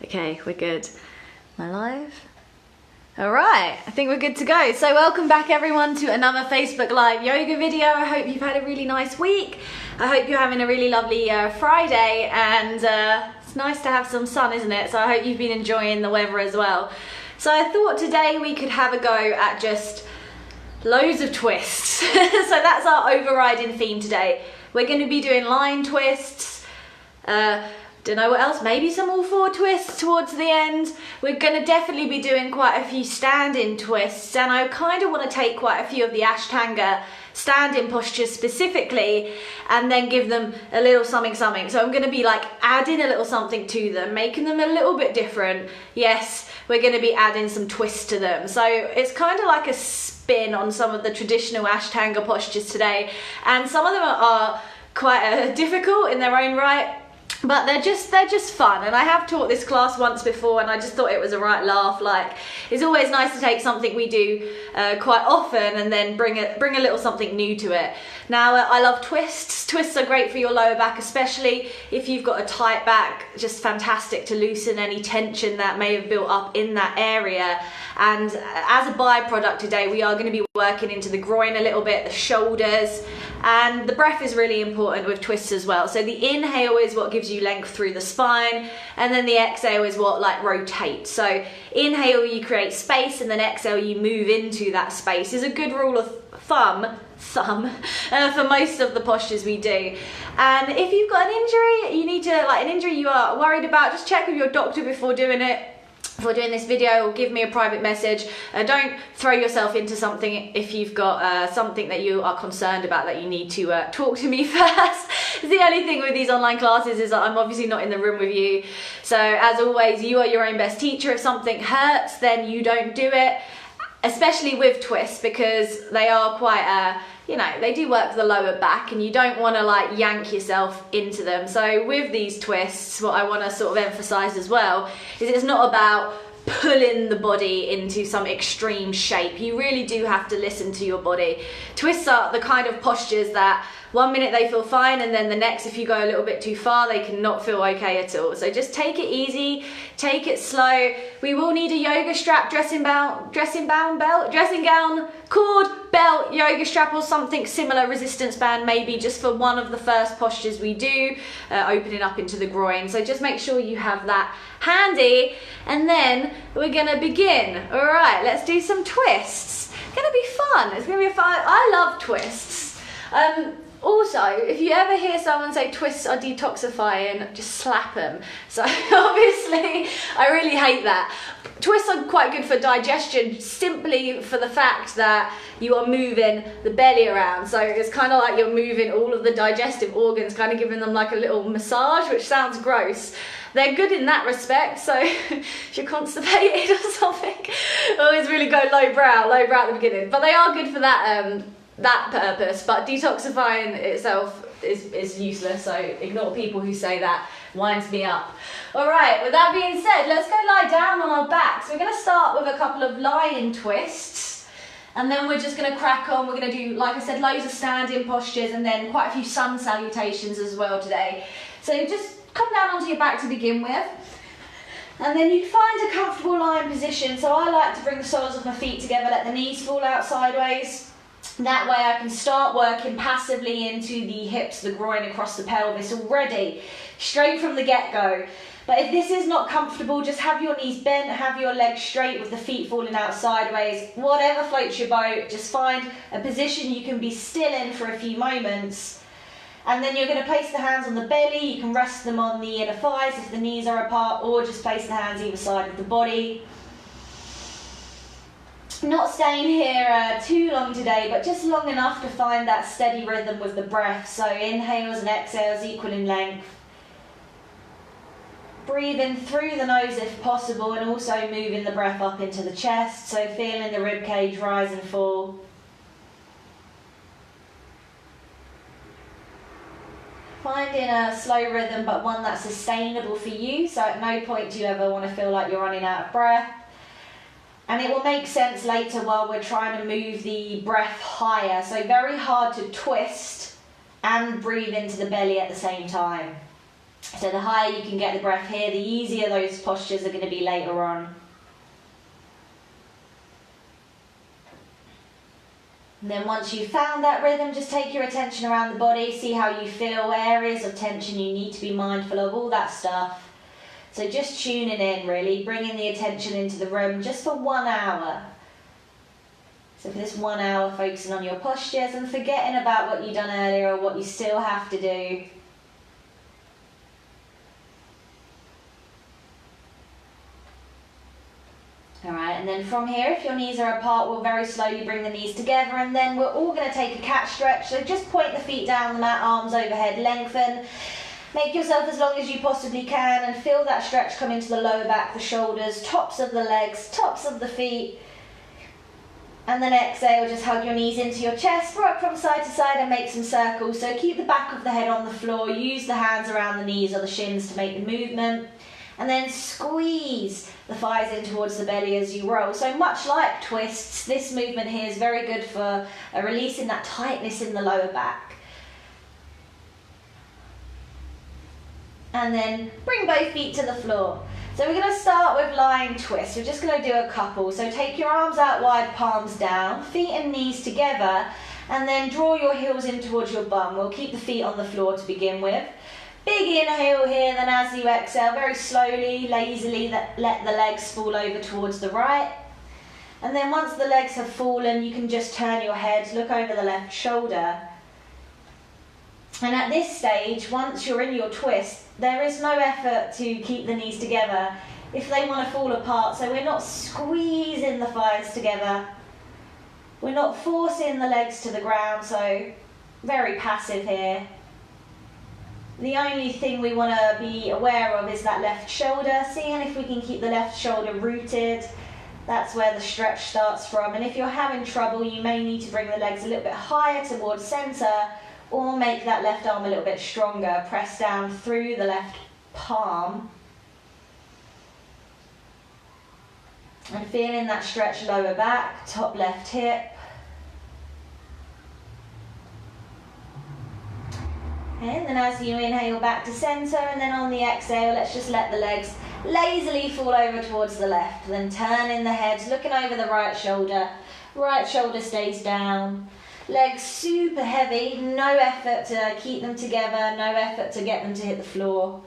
Okay, we're good. Am I live? All right, I think we're good to go. So welcome back everyone to another Facebook Live yoga video. I hope you've had a really nice week. I hope you're having a really lovely Friday, and it's nice to have some sun, isn't it? So I hope you've been enjoying the weather as well. So I thought today we could have a go at just loads of twists. So that's our overriding theme today. We're going to be doing line twists, don't know what else, maybe some all four twists towards the end. We're going to definitely be doing quite a few standing twists, and I kind of want to take quite a few of the ashtanga standing postures specifically and then give them a little something. So I'm going to be like adding a little something to them, making them a little bit different. Yes, we're going to be adding some twists to them. So it's kind of like a spin on some of the traditional ashtanga postures today, and some of them are quite difficult in their own right. But they're just fun, and I have taught this class once before, and I just thought it was a right laugh. Like, it's always nice to take something we do quite often and then bring a little something new to it. Now, I love twists. Twists are great for your lower back, especially if you've got a tight back. Just fantastic to loosen any tension that may have built up in that area. And as a byproduct today, we are going to be working into the groin a little bit, the shoulders, and the breath is really important with twists as well. So the inhale is what gives you length through the spine, and then the exhale is what like rotates. So inhale, you create space, and then exhale, you move into that space. Is a good rule of thumb for most of the postures we do. And if you've got an injury, you need to, like an injury you are worried about, just check with your doctor before doing it. Before doing this video, or give me a private message. Don't throw yourself into something if you've got something that you are concerned about that you need to talk to me first. The only thing with these online classes is that I'm obviously not in the room with you. So as always, you are your own best teacher. If something hurts, then you don't do it, especially with twists, because they are quite they do work the lower back, and you don't want to like yank yourself into them. So with these twists, what I want to sort of emphasize as well is it's not about pulling the body into some extreme shape. You really do have to listen to your body. Twists are the kind of postures that one minute they feel fine, and then the next, if you go a little bit too far, they can not feel okay at all. So just take it easy, take it slow. We will need a yoga strap, dressing gown, cord, belt, yoga strap, or something similar, resistance band maybe, just for one of the first postures we do, opening up into the groin. So just make sure you have that handy, and then we're gonna begin. All right, let's do some twists. It's gonna be fun. It's gonna be fun. I love twists. Also, if you ever hear someone say twists are detoxifying, just slap them. So obviously, I really hate that. Twists are quite good for digestion, simply for the fact that you are moving the belly around. So it's kind of like you're moving all of the digestive organs, kind of giving them like a little massage, which sounds gross. They're good in that respect, so if you're constipated or something, always really go lowbrow at the beginning. But they are good for that purpose, but detoxifying itself is useless, so ignore people who say that. Winds me up. Alright, with that being said, let's go lie down on our back. So we're going to start with a couple of lying twists, and then we're just going to crack on. We're going to do, like I said, loads of standing postures, and then quite a few sun salutations as well today. So just come down onto your back to begin with, and then you find a comfortable lying position. So I like to bring the soles of my feet together, let the knees fall out sideways. That way I can start working passively into the hips, the groin, across the pelvis already, straight from the get-go. But if this is not comfortable, just have your knees bent, have your legs straight with the feet falling out sideways. Whatever floats your boat, just find a position you can be still in for a few moments. And then you're going to place the hands on the belly. You can rest them on the inner thighs if the knees are apart, or just place the hands either side of the body. Not staying here too long today, but just long enough to find that steady rhythm with the breath. So inhales and exhales equal in length. Breathing through the nose if possible, and also moving the breath up into the chest, so feeling the rib cage rise and fall. Finding a slow rhythm, but one that's sustainable for you, so at no point do you ever want to feel like you're running out of breath. And it will make sense later while we're trying to move the breath higher. So very hard to twist and breathe into the belly at the same time. So the higher you can get the breath here, the easier those postures are going to be later on. And then once you've found that rhythm, just take your attention around the body, see how you feel, areas of tension you need to be mindful of, all that stuff. So just tuning in really, bringing the attention into the room just for 1 hour. So for this 1 hour, focusing on your postures and forgetting about what you've done earlier or what you still have to do. Alright, and then from here, if your knees are apart, we'll very slowly bring the knees together, and then we're all going to take a cat stretch. So just point the feet down the mat, arms overhead, lengthen. Make yourself as long as you possibly can and feel that stretch come into the lower back, the shoulders, tops of the legs, tops of the feet. And then exhale, just hug your knees into your chest, rock from side to side and make some circles. So keep the back of the head on the floor, use the hands around the knees or the shins to make the movement. And then squeeze the thighs in towards the belly as you roll. So much like twists, this movement here is very good for releasing that tightness in the lower back. And then bring both feet to the floor. So we're going to start with lying twist. We're just going to do a couple. So take your arms out wide, palms down, feet and knees together, and then draw your heels in towards your bum. We'll keep the feet on the floor to begin with. Big inhale here, then as you exhale, very slowly, lazily, let the legs fall over towards the right. And then once the legs have fallen, you can just turn your head, look over the left shoulder. And at this stage, once you're in your twist, there is no effort to keep the knees together if they want to fall apart. So we're not squeezing the thighs together. We're not forcing the legs to the ground, so very passive here. The only thing we want to be aware of is that left shoulder, seeing if we can keep the left shoulder rooted. That's where the stretch starts from. And if you're having trouble, you may need to bring the legs a little bit higher towards center, or make that left arm a little bit stronger. Press down through the left palm. And feeling that stretch lower back, top left hip. And then as you inhale back to center, and then on the exhale, let's just let the legs lazily fall over towards the left. Then turning the head, looking over the right shoulder stays down. Legs super heavy, no effort to keep them together, no effort to get them to hit the floor.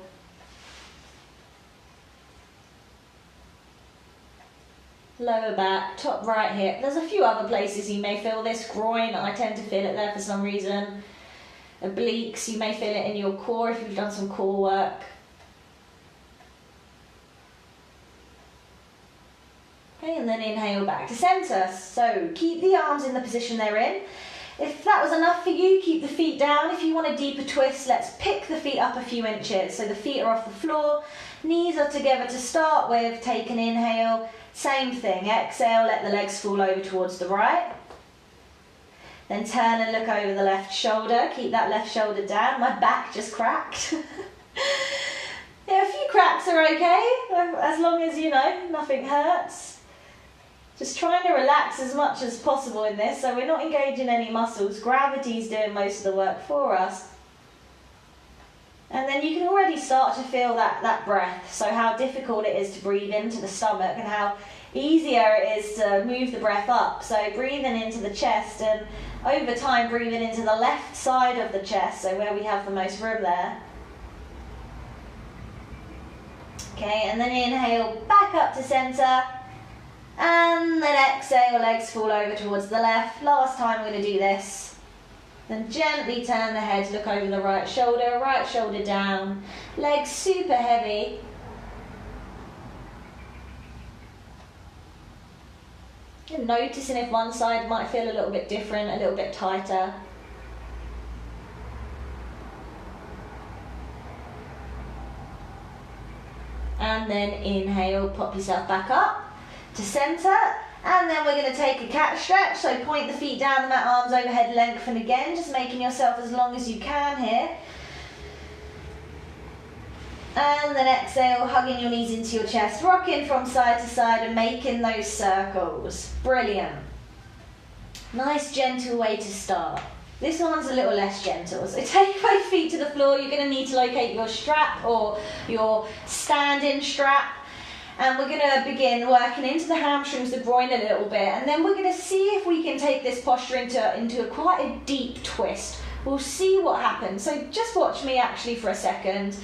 Lower back, top right hip. There's a few other places you may feel this. Groin, I tend to feel it there for some reason. Obliques, you may feel it in your core if you've done some core work. Okay, and then inhale back to center. So keep the arms in the position they're in. If that was enough for you, keep the feet down. If you want a deeper twist, let's pick the feet up a few inches. So the feet are off the floor, knees are together to start with. Take an inhale, same thing. Exhale, let the legs fall over towards the right. Then turn and look over the left shoulder. Keep that left shoulder down. My back just cracked. Yeah, a few cracks are okay, as long as, you know, nothing hurts. Just trying to relax as much as possible in this, so we're not engaging any muscles. Gravity's doing most of the work for us. And then you can already start to feel that breath, so how difficult it is to breathe into the stomach and how easier it is to move the breath up. So breathing into the chest, and over time breathing into the left side of the chest, so where we have the most room there. Okay, and then inhale back up to center, and then exhale, legs fall over towards the left. Last time we're going to do this. Then gently turn the head, look over the right shoulder down, legs super heavy. And noticing if one side might feel a little bit different, a little bit tighter. And then inhale, pop yourself back up to center. And then we're going to take a cat stretch. So point the feet down the mat, arms overhead, lengthen again, just making yourself as long as you can here. And then exhale, hugging your knees into your chest, rocking from side to side and making those circles. Brilliant. Nice gentle way to start. This one's a little less gentle. So take both feet to the floor. floor, you're going to need to locate your strap or your standing strap. And we're going to begin working into the hamstrings, the groin a little bit, and then we're going to see if we can take this posture into quite a deep twist. We'll see what happens. So just watch me actually for a second.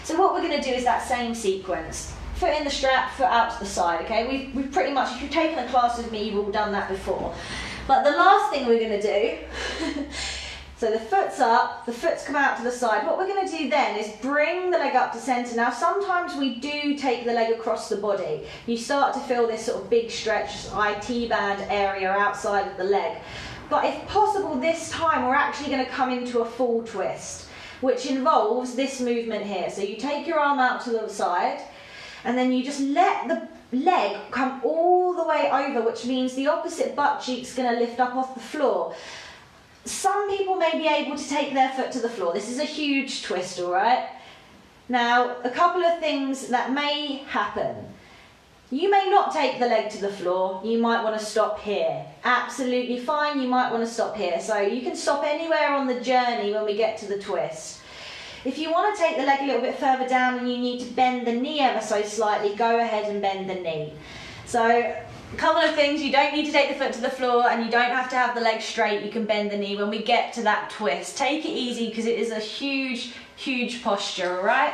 So what we're going to do is that same sequence. Foot in the strap, foot out to the side, okay? We've pretty much, if you've taken a class with me, you've all done that before. But the last thing we're going to do, so the foot's up, the foot's come out to the side. What we're going to do then is bring the leg up to centre. Now sometimes we do take the leg across the body. You start to feel this sort of big stretch, IT band area outside of the leg. But if possible this time we're actually going to come into a full twist, which involves this movement here. So you take your arm out to the side and then you just let the leg come all the way over, which means the opposite butt cheek's going to lift up off the floor. Some people may be able to take their foot to the floor. This is a huge twist, all right? Now, a couple of things that may happen. You may not take the leg to the floor. You might want to stop here. Absolutely fine, you might want to stop here. So you can stop anywhere on the journey when we get to the twist. If you want to take the leg a little bit further down and you need to bend the knee ever so slightly, go ahead and bend the knee. So a couple of things, you don't need to take the foot to the floor and you don't have to have the leg straight, you can bend the knee when we get to that twist. Take it easy because it is a huge, huge posture, all right?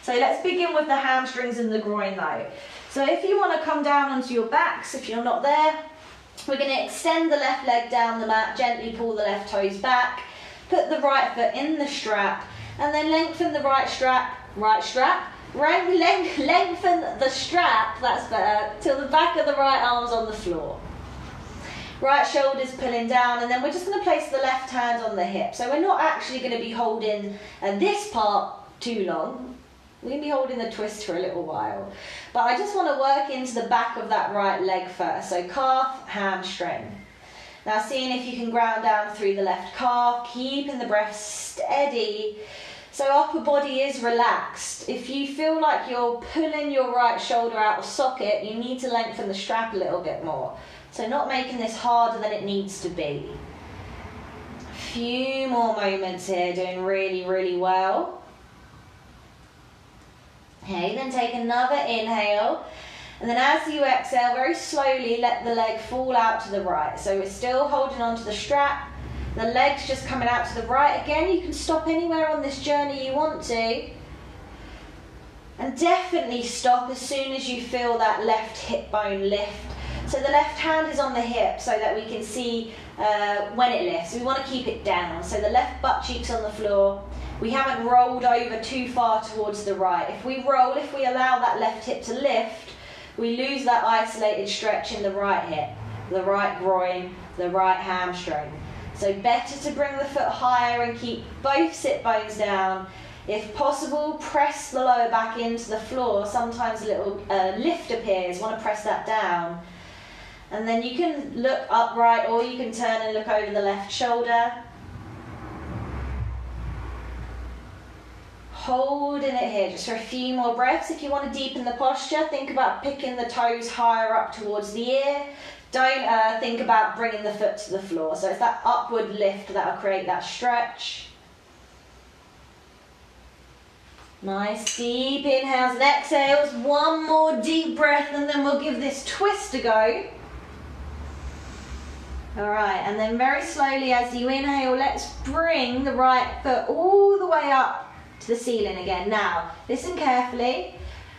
So let's begin with the hamstrings and the groin though. So if you want to come down onto your backs, if you're not there, we're going to extend the left leg down the mat, gently pull the left toes back, put the right foot in the strap, and then lengthen the right strap, lengthen the strap, that's better, till the back of the right arm's on the floor. Right shoulder's pulling down, and then we're just going to place the left hand on the hip. So we're not actually going to be holding this part too long. We're going to be holding the twist for a little while. But I just want to work into the back of that right leg first. So calf, hamstring. Now seeing if you can ground down through the left calf, keeping the breath steady. So upper body is relaxed. If you feel like you're pulling your right shoulder out of socket, you need to lengthen the strap a little bit more. So not making this harder than it needs to be. A few more moments here, doing really, really well. Okay, then take another inhale. And then as you exhale, very slowly let the leg fall out to the right. So we're still holding onto the strap. The leg's just coming out to the right. Again, you can stop anywhere on this journey you want to. And definitely stop as soon as you feel that left hip bone lift. So the left hand is on the hip so that we can see when it lifts. We want to keep it down. So the left butt cheek's on the floor. We haven't rolled over too far towards the right. If we roll, if we allow that left hip to lift, we lose that isolated stretch in the right hip, the right groin, the right hamstring. So better to bring the foot higher and keep both sit bones down. If possible, press the lower back into the floor. Sometimes a little lift appears, want to press that down. And then you can look upright or you can turn and look over the left shoulder. Holding it here just for a few more breaths. If you want to deepen the posture, think about picking the toes higher up towards the ear. Don't think about bringing the foot to the floor. So it's that upward lift that will create that stretch. Nice deep inhales and exhales. One more deep breath and then we'll give this twist a go. Alright, and then very slowly as you inhale, let's bring the right foot all the way up to the ceiling again. Now, listen carefully.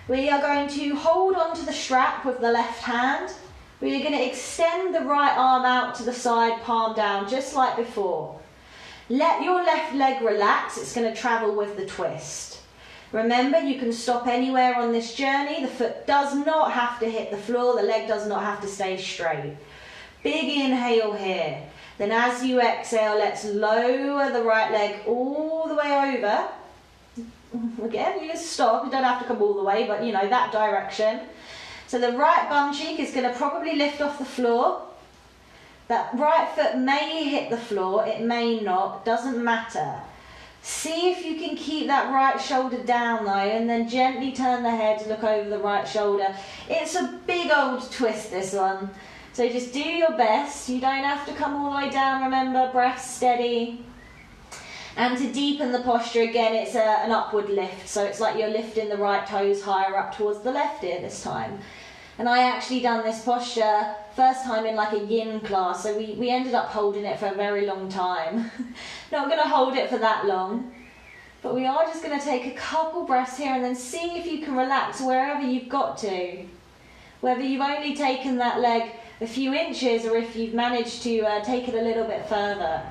We are going to hold onto the strap with the left hand. We are going to extend the right arm out to the side, palm down, just like before. Let your left leg relax. It's going to travel with the twist. Remember, you can stop anywhere on this journey. The foot does not have to hit the floor. The leg does not have to stay straight. Big inhale here. Then as you exhale, let's lower the right leg all the way over. Again, you just stop. You don't have to come all the way, but you know, that direction. So the right bum cheek is going to probably lift off the floor. That right foot may hit the floor, it may not, doesn't matter. See if you can keep that right shoulder down though, and then gently turn the head to look over the right shoulder. It's a big old twist, this one. So just do your best. You don't have to come all the way down, remember, breath steady. And to deepen the posture, again, it's an upward lift. So it's like you're lifting the right toes higher up towards the left ear this time. And I actually done this posture first time in like a yin class. So we ended up holding it for a very long time. Not going to hold it for that long. But we are just going to take a couple breaths here and then see if you can relax wherever you've got to. Whether you've only taken that leg a few inches or if you've managed to take it a little bit further.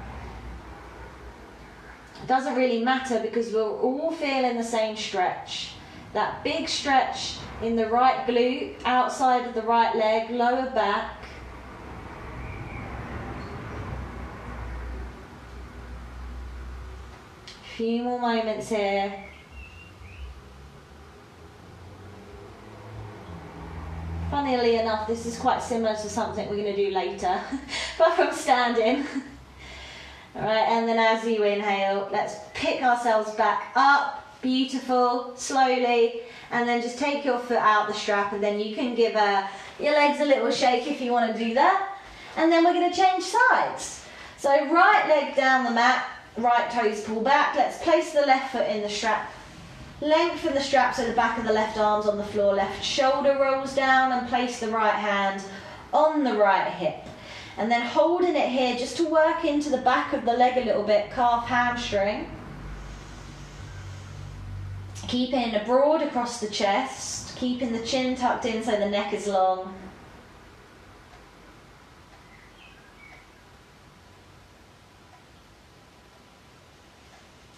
It doesn't really matter because we're all feeling the same stretch. That big stretch in the right glute, outside of the right leg, lower back. A few more moments here. Funnily enough, this is quite similar to something we're going to do later, but from standing. Alright, and then as you inhale, let's pick ourselves back up. Beautiful, slowly, and then just take your foot out the strap, and then you can give your legs a little shake if you want to do that. And then we're going to change sides. So right leg down the mat, right toes pull back. Let's place the left foot in the strap. Lengthen the strap so the back of the left arm's on the floor, left shoulder rolls down, and place the right hand on the right hip. And then holding it here just to work into the back of the leg a little bit, calf, hamstring. Keeping broad across the chest, keeping the chin tucked in so the neck is long.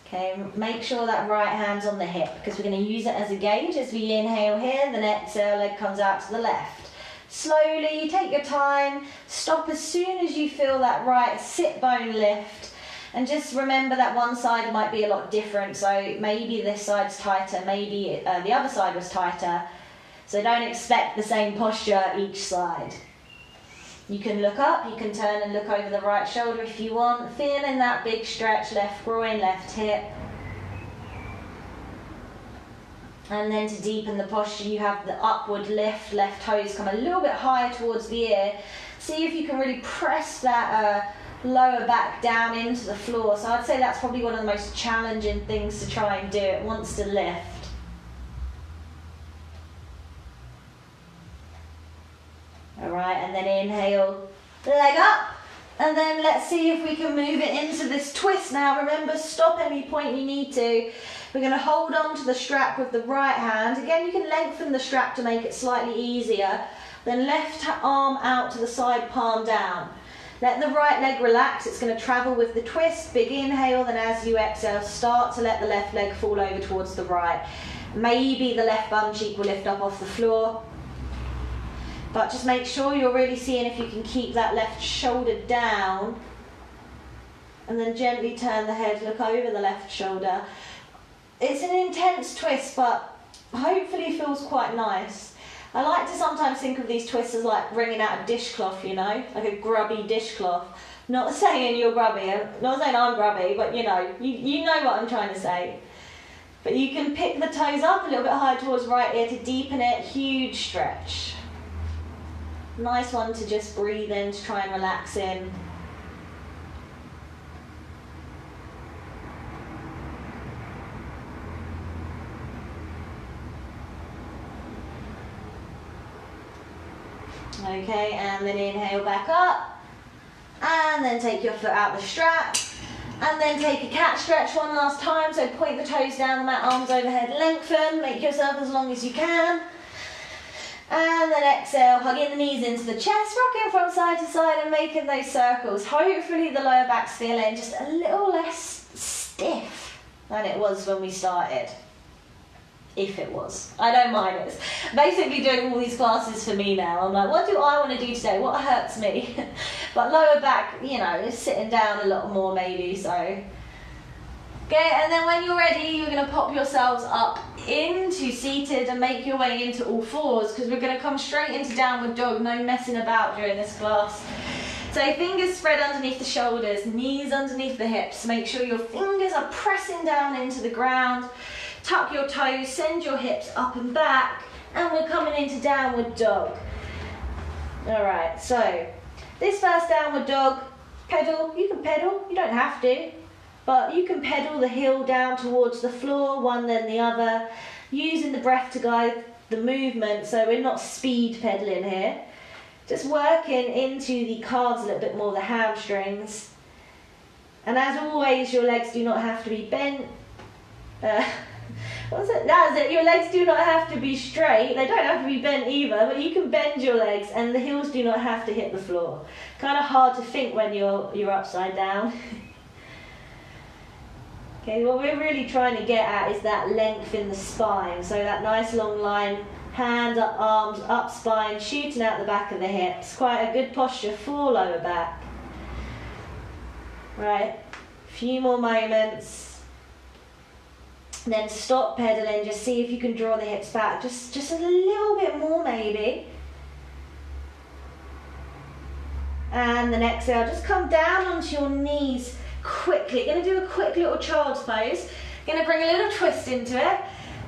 Okay, make sure that right hand's on the hip because we're going to use it as a gauge as we inhale here, then exhale, leg comes out to the left. Slowly, take your time, stop as soon as you feel that right sit bone lift. And just remember that one side might be a lot different, so maybe this side's tighter, maybe the other side was tighter. So don't expect the same posture each side. You can look up, you can turn and look over the right shoulder if you want, feeling that big stretch, left groin, left hip. And then to deepen the posture, you have the upward lift, left toes come a little bit higher towards the ear. See if you can really press that lower back down into the floor. So I'd say that's probably one of the most challenging things to try and do. It wants to lift. Alright, and then inhale, leg up, and then let's see if we can move it into this twist now. Remember, stop any point you need to. We're going to hold on to the strap with the right hand. Again, you can lengthen the strap to make it slightly easier. Then left arm out to the side, palm down. Let the right leg relax, it's going to travel with the twist. Big inhale, then as you exhale, start to let the left leg fall over towards the right. Maybe the left bum cheek will lift up off the floor. But just make sure you're really seeing if you can keep that left shoulder down. And then gently turn the head, look over the left shoulder. It's an intense twist, but hopefully feels quite nice. I like to sometimes think of these twists as like wringing out a dishcloth, you know, like a grubby dishcloth. Not saying you're grubby, not saying I'm grubby, but you know what I'm trying to say. But you can pick the toes up a little bit higher towards right ear to deepen it, huge stretch. Nice one to just breathe in, to try and relax in. Okay, and then inhale back up, and then take your foot out the strap, and then take a cat stretch one last time. So point the toes down the mat, arms overhead, lengthen, make yourself as long as you can. And then exhale, hugging the knees into the chest, rocking from side to side and making those circles. Hopefully the lower back's feeling just a little less stiff than it was when we started. If it was. I don't mind. It's basically doing all these classes for me now. I'm like, what do I want to do today? What hurts me? But lower back, you know, is sitting down a lot more maybe, so. Okay, and then when you're ready, you're going to pop yourselves up into seated and make your way into all fours, because we're going to come straight into downward dog, no messing about during this class. So fingers spread underneath the shoulders, knees underneath the hips. Make sure your fingers are pressing down into the ground. Tuck your toes, send your hips up and back, and we're coming into downward dog. Alright, so this first downward dog, pedal, you can pedal, you don't have to. but you can pedal the heel down towards the floor, one then the other, using the breath to guide the movement, so we're not speed pedaling here. Just working into the calves a little bit more, the hamstrings. And as always, your legs do not have to be bent. What's it? That's it. Your legs do not have to be straight. They don't have to be bent either, but you can bend your legs, and the heels do not have to hit the floor. Kind of hard to think when you're upside down. Okay, what we're really trying to get at is that length in the spine. So that nice long line, hands up, arms up, spine shooting out the back of the hips. Quite a good posture for lower back. Right, a few more moments. Then stop pedaling, just see if you can draw the hips back, just a little bit more maybe. And then exhale, just come down onto your knees quickly. Going to do a quick little child's pose. Going to bring a little twist into it.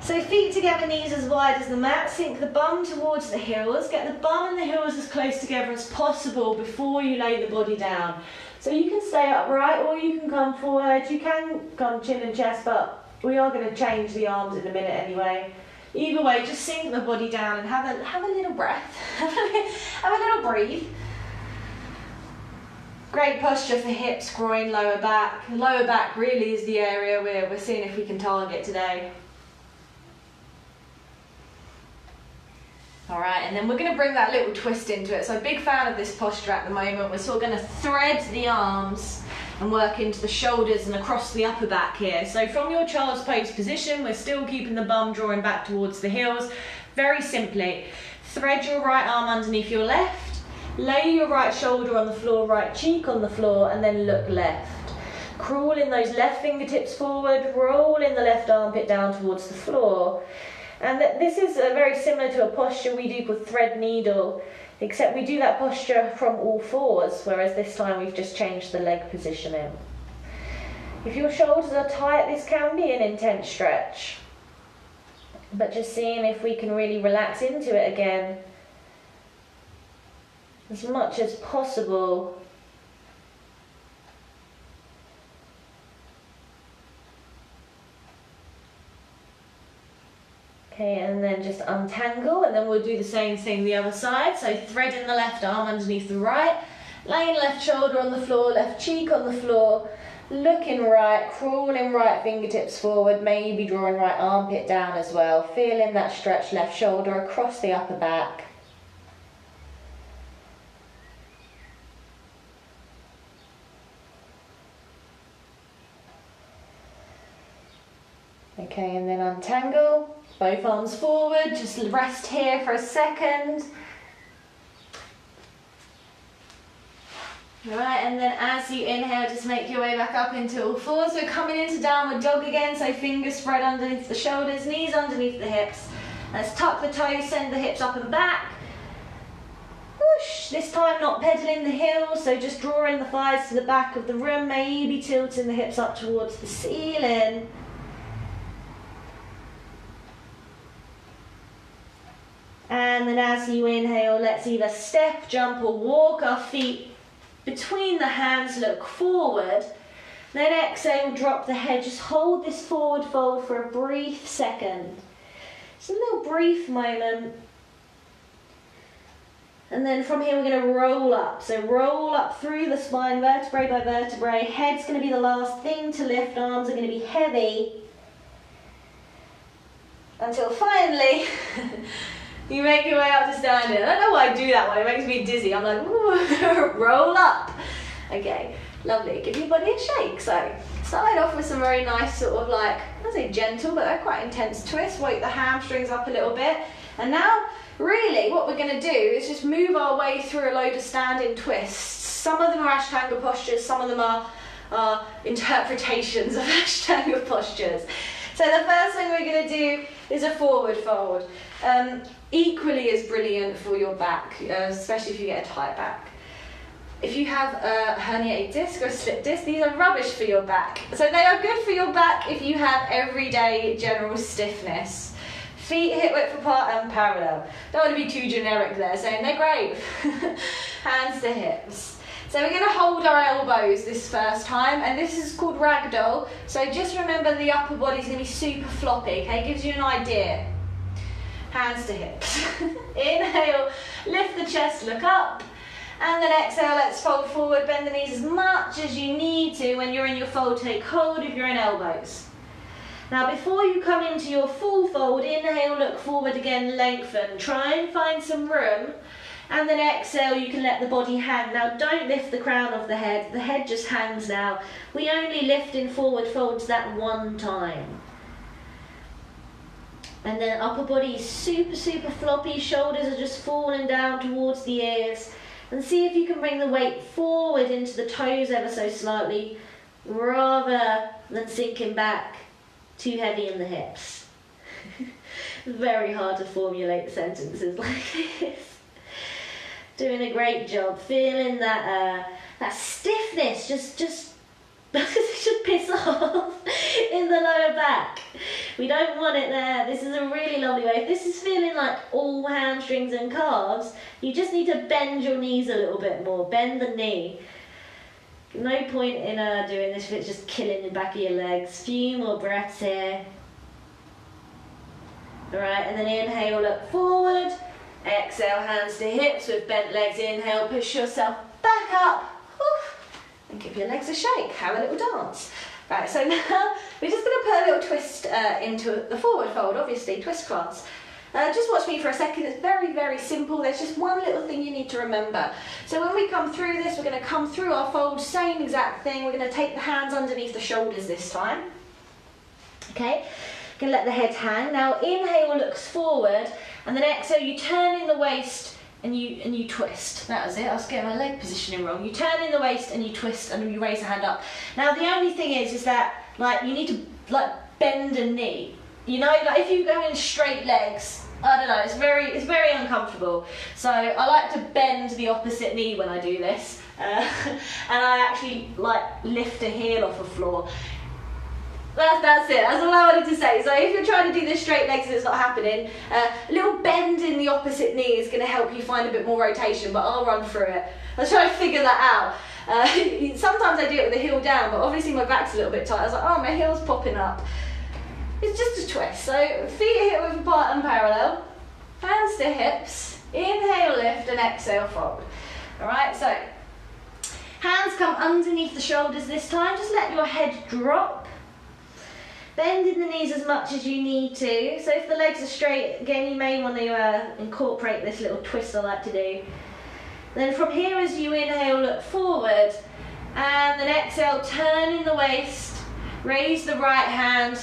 So feet together, knees as wide as the mat, sink the bum towards the heels, get the bum and the heels as close together as possible before you lay the body down. So you can stay upright or you can come forward, you can come chin and chest, but we are going to change the arms in a minute anyway. Either way, just sink the body down and have a little breath. Have a little breathe. Great posture for hips, groin, lower back. Lower back really is the area we're seeing if we can target today. Alright, and then we're going to bring that little twist into it. So a big fan of this posture at the moment. We're sort of going to thread the arms and work into the shoulders and across the upper back here. So from your child's pose position, we're still keeping the bum drawing back towards the heels. Very simply, thread your right arm underneath your left, lay your right shoulder on the floor, right cheek on the floor, and then look left. Crawl in those left fingertips forward, roll in the left armpit down towards the floor. And this is very similar to a posture we do called thread needle, except we do that posture from all fours, whereas this time we've just changed the leg positioning. If your shoulders are tight, this can be an intense stretch, but just seeing if we can really relax into it again as much as possible. Okay, and then just untangle, and then we'll do the same thing the other side. So threading the left arm underneath the right, laying left shoulder on the floor, left cheek on the floor, looking right, crawling right fingertips forward, maybe drawing right armpit down as well, feeling that stretch left shoulder across the upper back. Okay, and then untangle. Both arms forward, just rest here for a second. Alright, and then as you inhale, just make your way back up into all fours. We're coming into downward dog again, so fingers spread underneath the shoulders, knees underneath the hips. Let's tuck the toes, send the hips up and back. Whoosh. This time not pedaling the heels, so just drawing the thighs to the back of the room, maybe tilting the hips up towards the ceiling. And then as you inhale, let's either step, jump or walk our feet between the hands, look forward. Then exhale, drop the head, just hold this forward fold for a brief second. Just a little brief moment. And then from here we're going to roll up. So roll up through the spine, vertebrae by vertebrae. Head's going to be the last thing to lift, arms are going to be heavy. Until finally, you make your way up to standing. I don't know why I do that one, it makes me dizzy. I'm like, ooh, roll up. Okay, lovely. Give your body a shake. So, start off with some very nice sort of like, I'd say gentle, but they're quite intense twists. Wake the hamstrings up a little bit. And now, really, what we're going to do is just move our way through a load of standing twists. Some of them are ashtanga postures, some of them are interpretations of ashtanga postures. So the first thing we're going to do is a forward fold. Equally as brilliant for your back, especially if you get a tight back. If you have a herniated disc or a slip disc, these are rubbish for your back. So they are good for your back if you have everyday general stiffness. Feet hip width apart and parallel. Don't want to be too generic there, saying they're great. Hands to hips. So we're going to hold our elbows this first time, and this is called ragdoll. So just remember the upper body's going to be super floppy, okay? Gives you an idea. Hands to hips. Inhale, lift the chest, look up. And then exhale, let's fold forward, bend the knees as much as you need to. When you're in your fold, take hold of your own elbows. Now before you come into your full fold, inhale, look forward again, lengthen. Try and find some room. And then exhale, you can let the body hang. Now don't lift the crown of the head just hangs now. We only lift in forward folds that one time. And then upper body is super, super floppy, shoulders are just falling down towards the ears. And see if you can bring the weight forward into the toes ever so slightly, rather than sinking back too heavy in the hips. It's very hard to formulate sentences like this. Doing a great job, feeling that stiffness just should piss off in the lower back. We don't want it there. This is a really lovely way. If this is feeling like all hamstrings and calves, you just need to bend your knees a little bit more. Bend the knee. No point in doing this if it's just killing the back of your legs. Few more breaths here. Alright, and then inhale, look forward. Exhale, hands to hips with bent legs. Inhale, push yourself back up. And give your legs a shake, have a little dance. Right, so now we're just going to put a little twist into the forward fold, obviously, twist class. Just watch me for a second, it's very, very simple. There's just one little thing you need to remember. So when we come through this, we're going to come through our fold, same exact thing. We're going to take the hands underneath the shoulders this time. Okay, going to let the head hang. Now inhale looks forward, and then exhale, you turn in the waist, and you twist. That was it. I was getting my leg positioning wrong. You turn in the waist and you twist and you raise the hand up. Now the only thing is that you need to bend a knee. You know, if you go in straight legs, I don't know, it's very uncomfortable. So I like to bend the opposite knee when I do this, and I actually lift a heel off the floor. That's it, that's all I wanted to say. So if you're trying to do this straight legs and it's not happening, a little bend in the opposite knee is going to help you find a bit more rotation, but I'll run through it. I'll try to figure that out. Sometimes I do it with the heel down, but obviously my back's a little bit tight. I was like, oh, my heel's popping up. It's just a twist. So feet hip width apart and parallel, hands to hips, inhale, lift, and exhale, fold. Alright, so hands come underneath the shoulders this time, just let your head drop. Bending the knees as much as you need to. So if the legs are straight, again, you may want to incorporate this little twist I like to do. Then from here, as you inhale, look forward, and then exhale, turn in the waist, raise the right hand,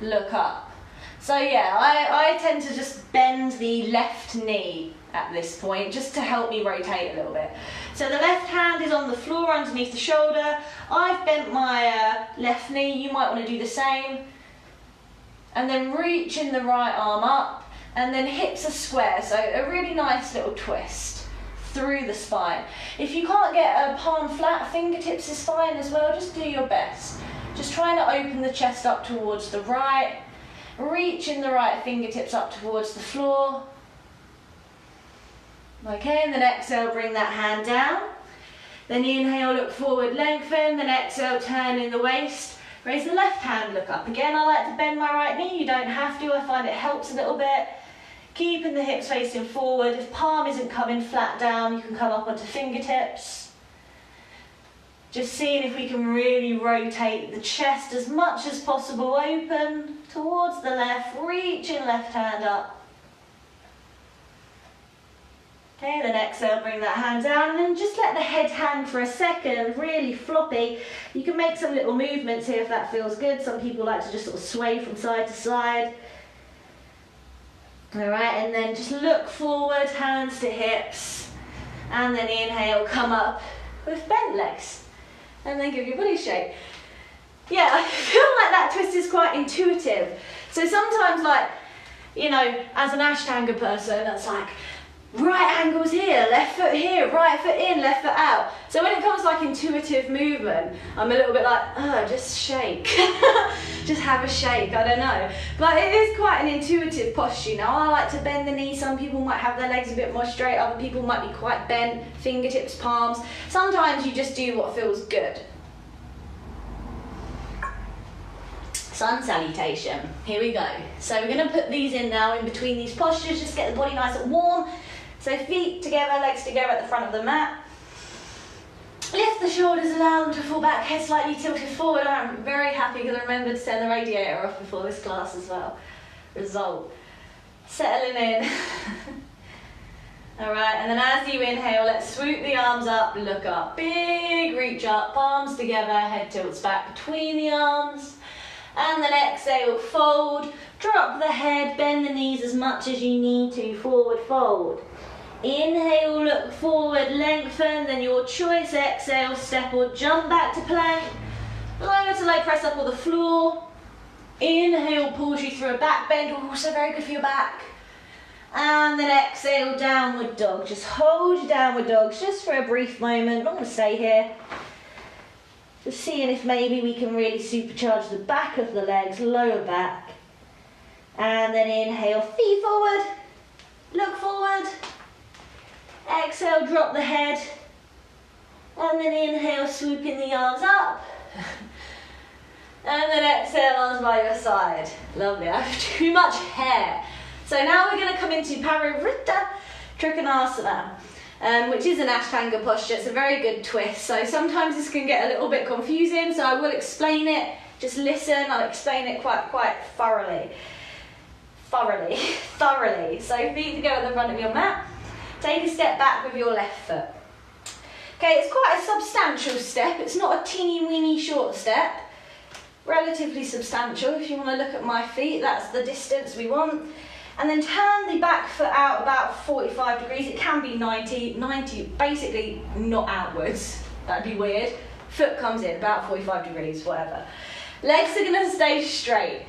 look up. So yeah, I tend to just bend the left knee at this point, just to help me rotate a little bit. So the left hand is on the floor underneath the shoulder. I've bent my left knee, you might want to do the same. And then reaching the right arm up, and then hips are square, so a really nice little twist through the spine. If you can't get a palm flat, fingertips is fine as well, just do your best. Just trying to open the chest up towards the right, reaching the right fingertips up towards the floor. Okay, and then exhale, bring that hand down. Then inhale, look forward, lengthen, then exhale, turn in the waist. Raise the left hand, look up. Again, I like to bend my right knee, you don't have to, I find it helps a little bit. Keeping the hips facing forward. If palm isn't coming flat down, you can come up onto fingertips. Just seeing if we can really rotate the chest as much as possible, open towards the left, reaching left hand up. Okay, then exhale, bring that hand down, and then just let the head hang for a second, really floppy. You can make some little movements here if that feels good. Some people like to just sort of sway from side to side. Alright, and then just look forward, hands to hips, and then inhale, come up with bent legs, and then give your body a shake. Yeah, I feel like that twist is quite intuitive. So sometimes, as an ashtanga person, that's like, right ankle's here, left foot here, right foot in, left foot out. So when it comes to like intuitive movement, I'm a little bit like, just shake. Just have a shake, I don't know. But it is quite an intuitive posture, you know. I like to bend the knee. Some people might have their legs a bit more straight, other people might be quite bent, fingertips, palms. Sometimes you just do what feels good. Sun salutation, here we go. So we're gonna put these in now in between these postures, just get the body nice and warm. So feet together, legs together at the front of the mat. Lift the shoulders, allow them to fall back, head slightly tilted forward. I'm very happy because I remembered to turn the radiator off before this class as well. Result. Settling in. Alright, and then as you inhale, let's swoop the arms up, look up. Big reach up, palms together, head tilts back between the arms. And then exhale, fold, drop the head, bend the knees as much as you need to, forward fold. Inhale, look forward, lengthen, then your choice, exhale, step or jump back to plank. Lower to leg press up or the floor. Inhale, pulls you through a back bend, also very good for your back. And then exhale, downward dog. Just hold your downward dogs just for a brief moment. Not going to stay here. Just seeing if maybe we can really supercharge the back of the legs, lower back. And then inhale, feet forward, look forward. Exhale, drop the head. And then inhale, swooping the arms up. And then exhale, arms by your side. Lovely, I have too much hair. So now we're going to come into Parivrtta Trikonasana, which is an ashtanga posture. It's a very good twist. So sometimes this can get a little bit confusing, so I will explain it. Just listen, I'll explain it quite thoroughly. So feet to go at the front of your mat. Take a step back with your left foot. Okay, it's quite a substantial step. It's not a teeny weeny short step. Relatively substantial. If you want to look at my feet, that's the distance we want. And then turn the back foot out about 45 degrees. It can be 90, basically not outwards. That'd be weird. Foot comes in about 45 degrees, whatever. Legs are going to stay straight.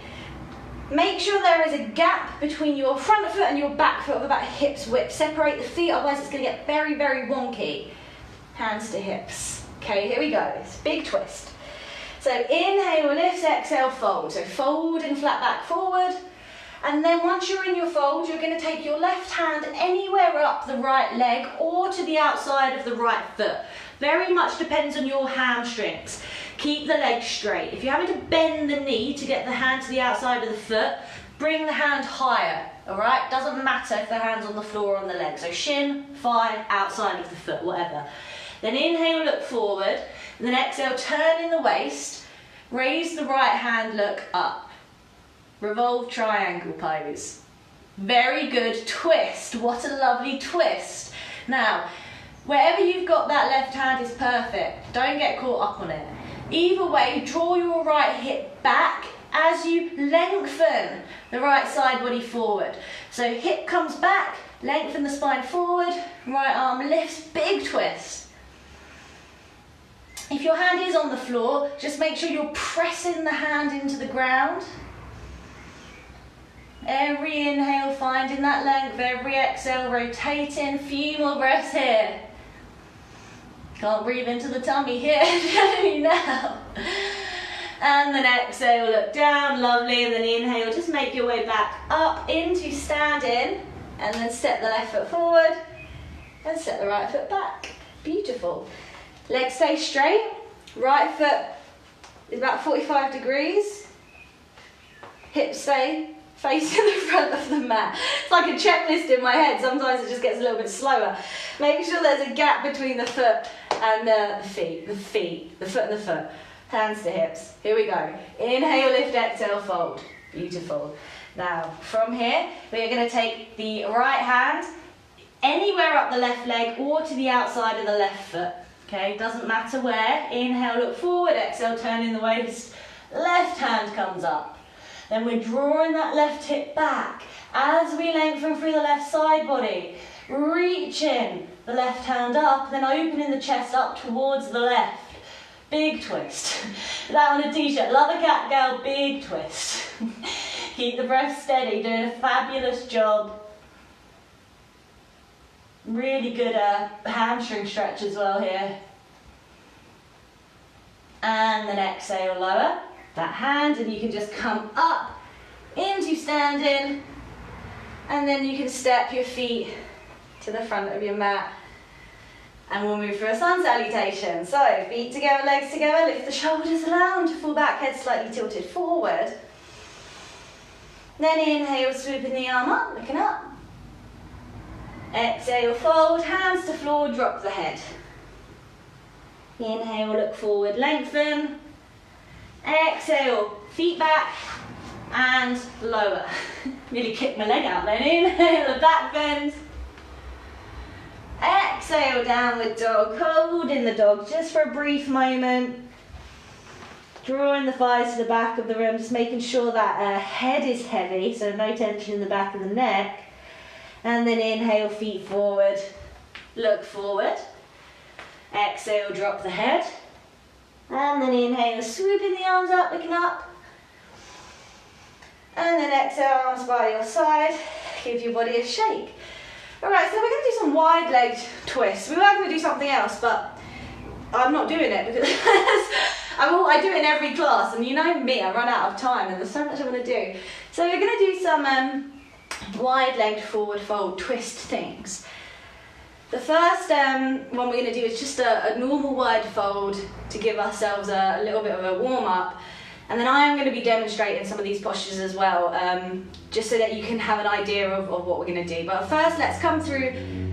Make sure there is a gap between your front foot and your back foot of about hips width. Separate the feet, otherwise it's going to get very, very wonky. Hands to hips. Okay, here we go. It's a big twist. So inhale, lift, exhale, fold. So fold and flat back forward. And then once you're in your fold, you're going to take your left hand anywhere up the right leg or to the outside of the right foot. Very much depends on your hamstrings. Keep the leg straight. If you're having to bend the knee to get the hand to the outside of the foot, bring the hand higher, all right? Doesn't matter if the hand's on the floor or on the leg. So shin, thigh, outside of the foot, whatever. Then inhale, look forward. And then exhale, turn in the waist. Raise the right hand, look up. Revolve triangle pose. Very good twist. What a lovely twist. Now, wherever you've got that left hand is perfect. Don't get caught up on it. Either way, draw your right hip back as you lengthen the right side body forward. So hip comes back, lengthen the spine forward, right arm lifts, big twist. If your hand is on the floor, just make sure you're pressing the hand into the ground. Every inhale, finding that length, every exhale, rotating, a few more breaths here. Can't breathe into the tummy here, now. And then exhale, look down, lovely, and then inhale, just make your way back up into standing, and then step the left foot forward, and step the right foot back. Beautiful. Legs stay straight, right foot is about 45 degrees, hips stay facing the front of the mat. It's like a checklist in my head. Sometimes it just gets a little bit slower. Make sure there's a gap between the foot and the foot and the foot. Hands to hips. Here we go. Inhale, lift, exhale, fold. Beautiful. Now, from here, we are going to take the right hand anywhere up the left leg or to the outside of the left foot. Okay, doesn't matter where. Inhale, look forward, exhale, turn in the waist. Left hand comes up. Then we're drawing that left hip back as we lengthen through the left side body. Reaching the left hand up, then opening the chest up towards the left. Big twist. That on a t-shirt. Love a cat girl, big twist. Keep the breath steady, doing a fabulous job. Really good hamstring stretch as well here. And then exhale, lower that hand, and you can just come up into standing, and then you can step your feet to the front of your mat, and we'll move for a sun salutation. So feet together, legs together, lift the shoulders, allow them to fall back, head slightly tilted forward. Then inhale, swooping the arm up, looking up. Exhale, fold, hands to floor, drop the head. Inhale, look forward, lengthen. Exhale, feet back and lower. Nearly kicked my leg out then. Inhale, a back bend. Exhale, downward dog. Hold in the dog just for a brief moment. Drawing the thighs to the back of the room, just making sure that head is heavy, so no tension in the back of the neck. And then inhale, feet forward, look forward. Exhale, drop the head. And then inhale, swooping the arms up, looking up. And then exhale, arms by your side. Give your body a shake. All right, so we're going to do some wide-legged twists. We were going to do something else, but I'm not doing it because I do it in every class, and you know me, I run out of time, and there's so much I want to do. So we're going to do some wide-legged forward fold twist things. The first one we're going to do is just a normal wide fold to give ourselves a little bit of a warm-up. And then I am going to be demonstrating some of these postures as well, just so that you can have an idea of what we're going to do. But first, let's come through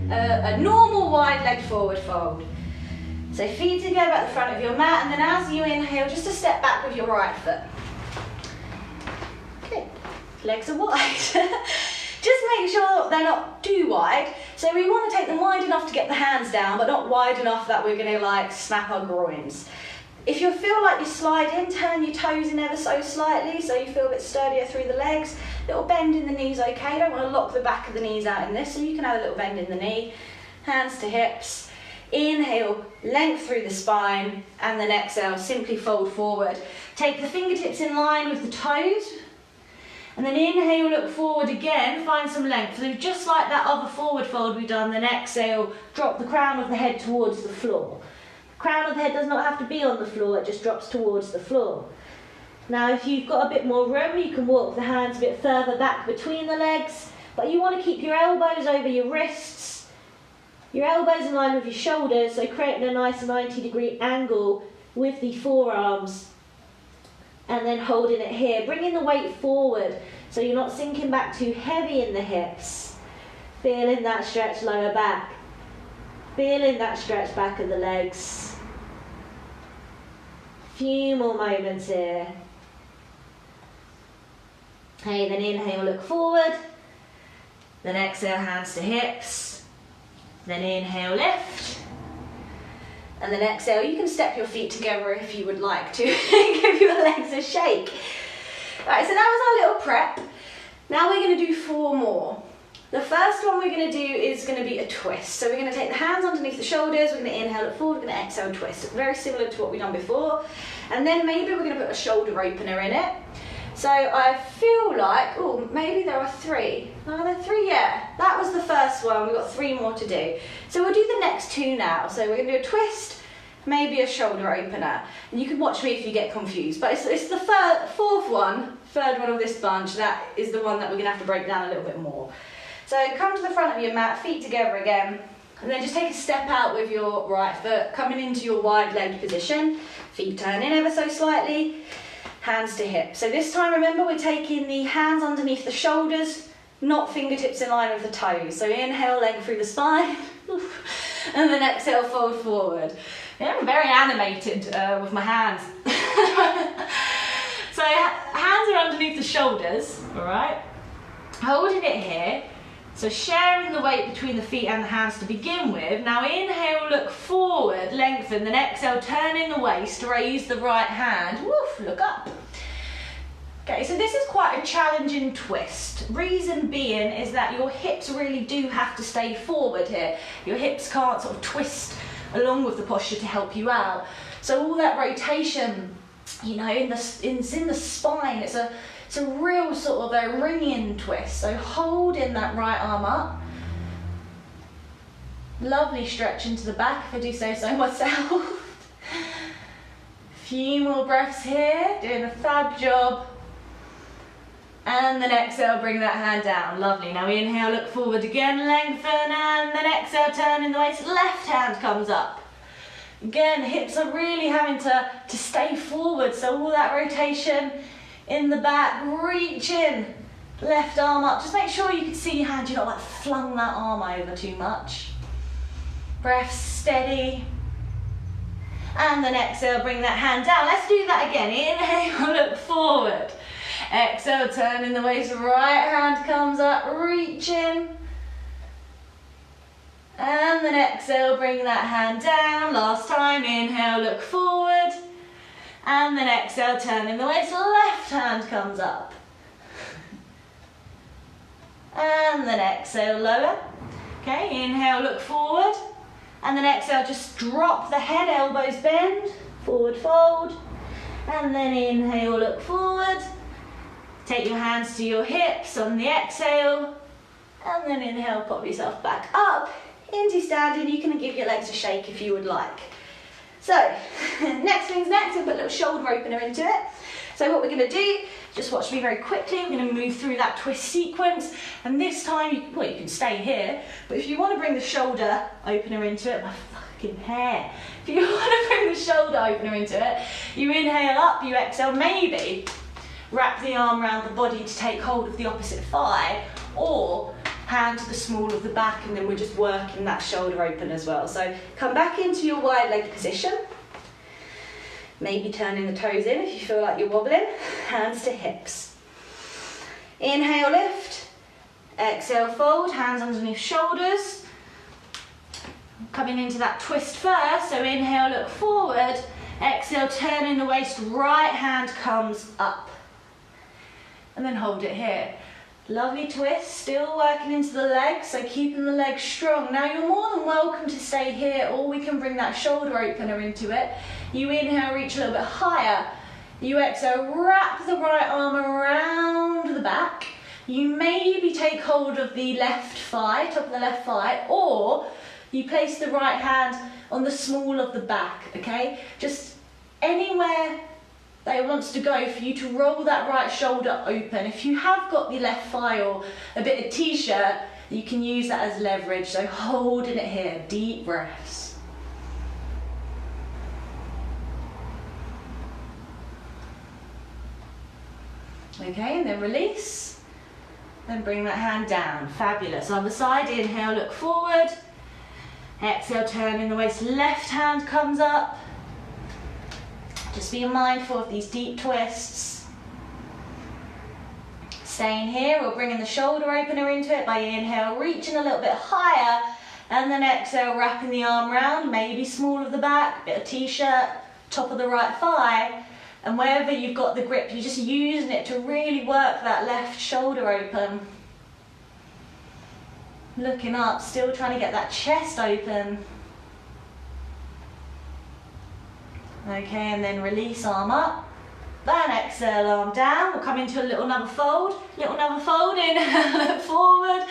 a normal wide-legged forward fold. So feet together at the front of your mat, and then as you inhale, just a step back with your right foot. Okay, legs are wide. Just make sure they're not too wide. So we want to take them wide enough to get the hands down, but not wide enough that we're going to like snap our groins. If you feel like you slide in, turn your toes in ever so slightly so you feel a bit sturdier through the legs. Little bend in the knees, okay? Don't want to lock the back of the knees out in this, so you can have a little bend in the knee. Hands to hips. Inhale, length through the spine, and then exhale, simply fold forward. Take the fingertips in line with the toes, and then inhale, look forward again, find some length. So just like that other forward fold we've done, then exhale, drop the crown of the head towards the floor. Crown of the head does not have to be on the floor, it just drops towards the floor. Now if you've got a bit more room, you can walk the hands a bit further back between the legs, but you want to keep your elbows over your wrists, your elbows in line with your shoulders, so creating a nice 90-degree angle with the forearms, and then holding it here. Bringing the weight forward, so you're not sinking back too heavy in the hips. Feeling that stretch lower back. Feeling that stretch back of the legs. Few more moments here. Okay, then inhale, look forward. Then exhale, hands to hips. Then inhale, lift. And then exhale, you can step your feet together if you would like to. Give your legs a shake. Right, so that was our little prep. Now we're going to do 4 more. The first one we're going to do is going to be a twist. So we're going to take the hands underneath the shoulders, we're going to inhale, look forward, we're going to exhale, twist. Very similar to what we've done before. And then maybe we're going to put a shoulder opener in it. So I feel like, oh, maybe there are 3. No, there are 3, yeah. That was the first one, we've got 3 more to do. So we'll do the next 2 now. So we're going to do a twist, maybe a shoulder opener. And you can watch me if you get confused. But it's the third one of this bunch, that is the one that we're going to have to break down a little bit more. So come to the front of your mat, feet together again, and then just take a step out with your right foot, coming into your wide-legged position. Feet turn in ever so slightly, hands to hips. So this time, remember, we're taking the hands underneath the shoulders, not fingertips in line with the toes. So inhale, length through the spine, and then exhale, fold forward. Yeah, I'm very animated with my hands. So hands are underneath the shoulders, all right? Holding it here. So sharing the weight between the feet and the hands to begin with. Now inhale, look forward, lengthen, then exhale, turning the waist, raise the right hand, woof, look up. Okay, so this is quite a challenging twist. Reason being is that your hips really do have to stay forward here. Your hips can't sort of twist along with the posture to help you out. So all that rotation, you know, in the spine, it's a real sort of a ringing twist. So holding that right arm up. Lovely stretch into the back, if I do say so myself. Few more breaths here, doing a fab job. And then exhale, bring that hand down. Lovely. Now inhale, look forward again, lengthen, and then exhale, turn in the waist, left hand comes up. Again, hips are really having to stay forward, so all that rotation in the back, reach in, left arm up. Just make sure you can see your hand, you're not like flung that arm over too much. Breath steady. And then exhale, bring that hand down. Let's do that again. Inhale, look forward. Exhale, turn in the waist, right hand comes up, reach in. And then exhale, bring that hand down. Last time, inhale, look forward. And then exhale, turn in the waist, left hand comes up. And then exhale, lower. Okay, inhale, look forward. And then exhale, just drop the head, elbows bend, forward fold. And then inhale, look forward. Take your hands to your hips on the exhale. And then inhale, pop yourself back up into standing. You can give your legs a shake if you would like. So, next thing's next, we'll put a little shoulder opener into it. So what we're going to do, just watch me very quickly, we're going to move through that twist sequence, and this time, you can stay here, but if you want to bring the shoulder opener into it, my fucking hair, if you want to bring the shoulder opener into it, you inhale up, you exhale, maybe wrap the arm around the body to take hold of the opposite thigh, or hand to the small of the back, and then we're just working that shoulder open as well. So come back into your wide leg position. Maybe turning the toes in if you feel like you're wobbling. Hands to hips. Inhale, lift. Exhale, fold. Hands underneath shoulders. Coming into that twist first. So inhale, look forward. Exhale, turn in the waist. Right hand comes up. And then hold it here. Lovely twist, still working into the legs, so keeping the legs strong. Now you're more than welcome to stay here, or we can bring that shoulder opener into it. You inhale, reach a little bit higher. You exhale, wrap the right arm around the back. You maybe take hold of the left thigh, top of the left thigh, or you place the right hand on the small of the back, okay? Just anywhere that it wants to go for you to roll that right shoulder open. If you have got the left thigh or a bit of t-shirt, you can use that as leverage. So holding it here, deep breaths. Okay, and then release. Then bring that hand down. Fabulous. Other side, inhale, look forward. Exhale, turn in the waist, left hand comes up. Just be mindful of these deep twists. Staying here, or bringing the shoulder opener into it by inhale, reaching a little bit higher, and then exhale, wrapping the arm round, maybe small of the back, bit of t-shirt, top of the right thigh, and wherever you've got the grip, you're just using it to really work that left shoulder open. Looking up, still trying to get that chest open. Okay, and then release, arm up. Then exhale, arm down. We'll come into a little another fold. Inhale, look forward.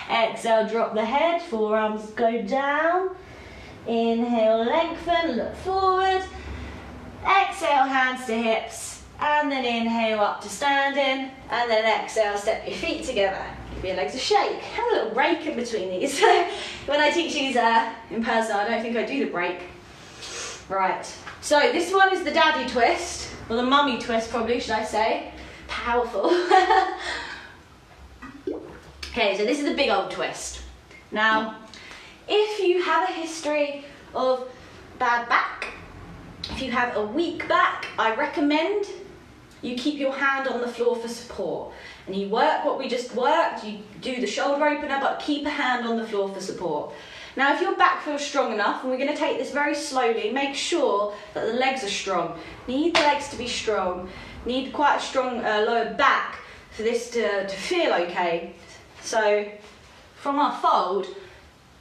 Exhale, drop the head, forearms go down. Inhale, lengthen, look forward. Exhale, hands to hips. And then inhale up to standing. And then exhale, step your feet together. Give your legs a shake. Have a little break in between these. When I teach these in person, I don't think I do the break. Right. So this one is the daddy twist, or the mummy twist probably, should I say. Powerful. Okay, so this is the big old twist. Now, if you have a history of bad back, if you have a weak back, I recommend you keep your hand on the floor for support. And you work what we just worked, you do the shoulder opener, but keep a hand on the floor for support. Now, if your back feels strong enough, and we're going to take this very slowly, make sure that the legs are strong. Need the legs to be strong. Need quite a strong lower back for this to feel okay. So, from our fold,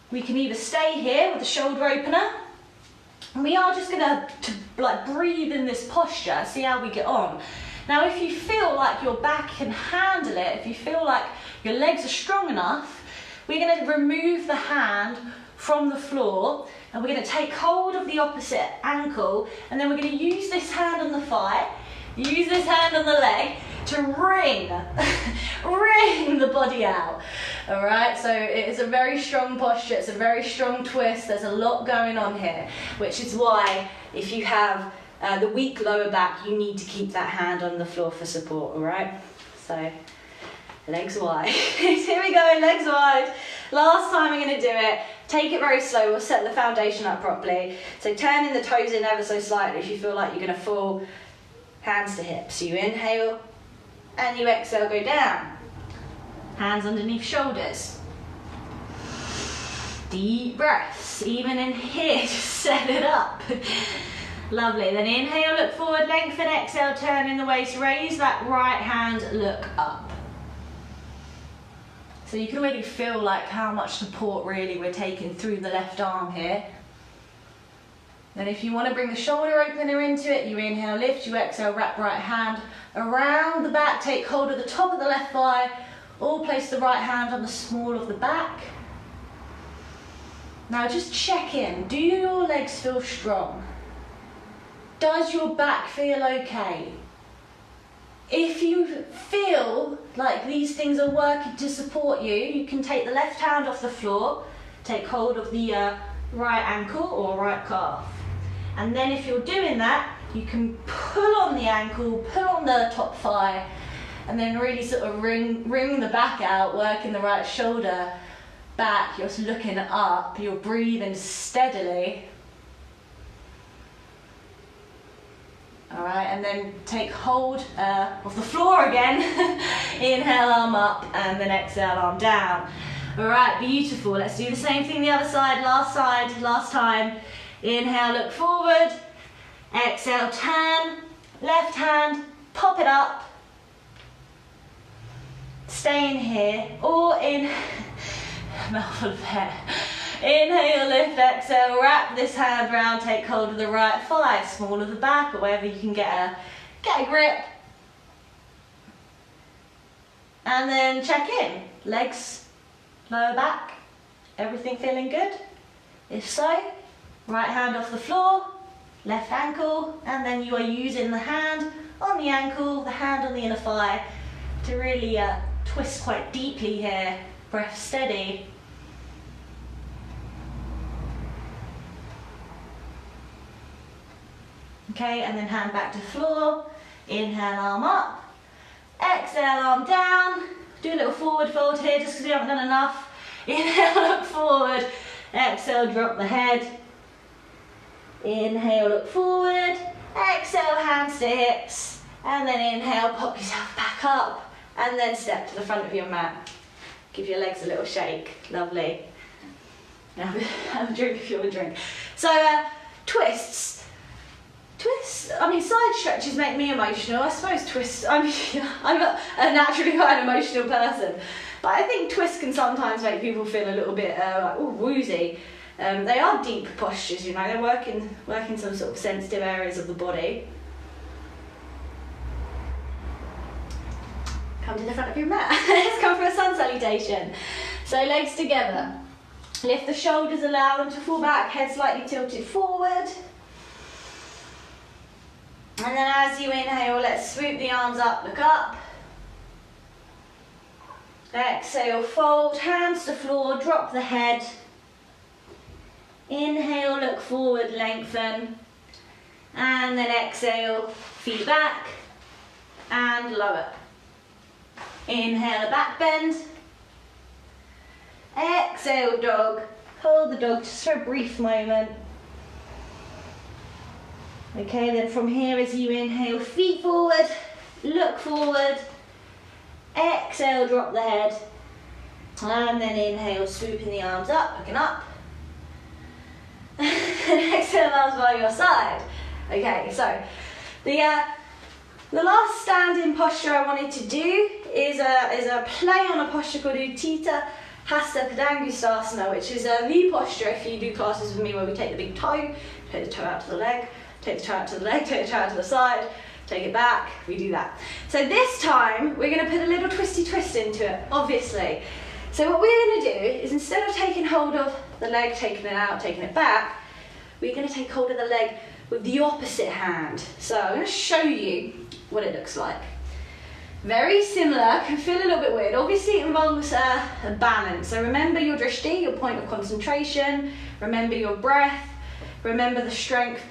we can either stay here with the shoulder opener, and we are just going to like breathe in this posture, see how we get on. Now, if you feel like your back can handle it, if you feel like your legs are strong enough, we're going to remove the hand from the floor, and we're going to take hold of the opposite ankle, and then we're going to use this hand on the thigh, use this hand on the leg to wring the body out. All right, so it's a very strong posture, it's a very strong twist, there's a lot going on here, which is why if you have the weak lower back, you need to keep that hand on the floor for support, all right? So, legs wide. Here we go, legs wide. Last time we're going to do it. Take it very slow, we'll set the foundation up properly. So turning the toes in ever so slightly if you feel like you're going to fall. Hands to hips. So you inhale and you exhale, go down. Hands underneath shoulders. Deep breaths. Even in here, just set it up. Lovely. Then inhale, look forward, lengthen, exhale, turn in the waist, raise that right hand, look up. So you can already feel like how much support really we're taking through the left arm here. Then if you want to bring the shoulder opener into it, you inhale, lift, you exhale, wrap right hand around the back, take hold of the top of the left thigh, or place the right hand on the small of the back. Now just check in, do your legs feel strong? Does your back feel okay? If you feel like these things are working to support you, you can take the left hand off the floor, take hold of the right ankle or right calf. And then if you're doing that, you can pull on the ankle, pull on the top thigh, and then really sort of wring the back out, working the right shoulder back. You're looking up, you're breathing steadily. All right, and then take hold of the floor again. Inhale, arm up, and then exhale, arm down. All right, beautiful. Let's do the same thing the other side, last time. Inhale, look forward. Exhale, turn. Left hand, pop it up. Stay in here, or in, mouthful of hair. Inhale, lift, exhale, wrap this hand round, take hold of the right thigh, small of the back, or wherever you can get a grip. And then check in. Legs, lower back, everything feeling good? If so, right hand off the floor, left ankle, and then you are using the hand on the ankle, the hand on the inner thigh, to really twist quite deeply here, breath steady. Okay, and then hand back to floor, inhale, arm up, exhale, arm down, do a little forward fold here just because we haven't done enough. Inhale, look forward, exhale, drop the head. Inhale, look forward, exhale, hands to hips, and then inhale, pop yourself back up, and then step to the front of your mat. Give your legs a little shake, lovely. Now have a drink if you want a drink. So twists. I mean, side stretches make me emotional. I suppose twists, I'm a naturally quite an emotional person, but I think twists can sometimes make people feel a little bit like, ooh, woozy. They are deep postures, you know, they're working some sort of sensitive areas of the body. Come to the front of your mat. Let's come for a sun salutation. So legs together. Lift the shoulders, allow them to fall back, head slightly tilted forward. And then as you inhale, let's swoop the arms up, look up. Exhale, fold, hands to floor, drop the head. Inhale, look forward, lengthen. And then exhale, feet back and lower. Inhale, a back bend. Exhale, dog. Hold the dog just for a brief moment. Okay, then from here as you inhale, feet forward, look forward. Exhale, drop the head. And then inhale, swooping the arms up, looking up. And exhale, arms by your side. Okay, so the last standing posture I wanted to do is a play on a posture called Utthita Hasta Padangusthasana, which is the posture if you do classes with me where we take the big toe, take the toe out to the leg, take the toe out to the leg, take the toe out to the side, take it back, we do that. So this time, we're going to put a little twisty twist into it, obviously. So what we're going to do is, instead of taking hold of the leg, taking it out, taking it back, we're going to take hold of the leg with the opposite hand. So I'm going to show you what it looks like. Very similar, can feel a little bit weird. Obviously it involves a balance. So remember your drishti, your point of concentration, remember your breath, remember the strength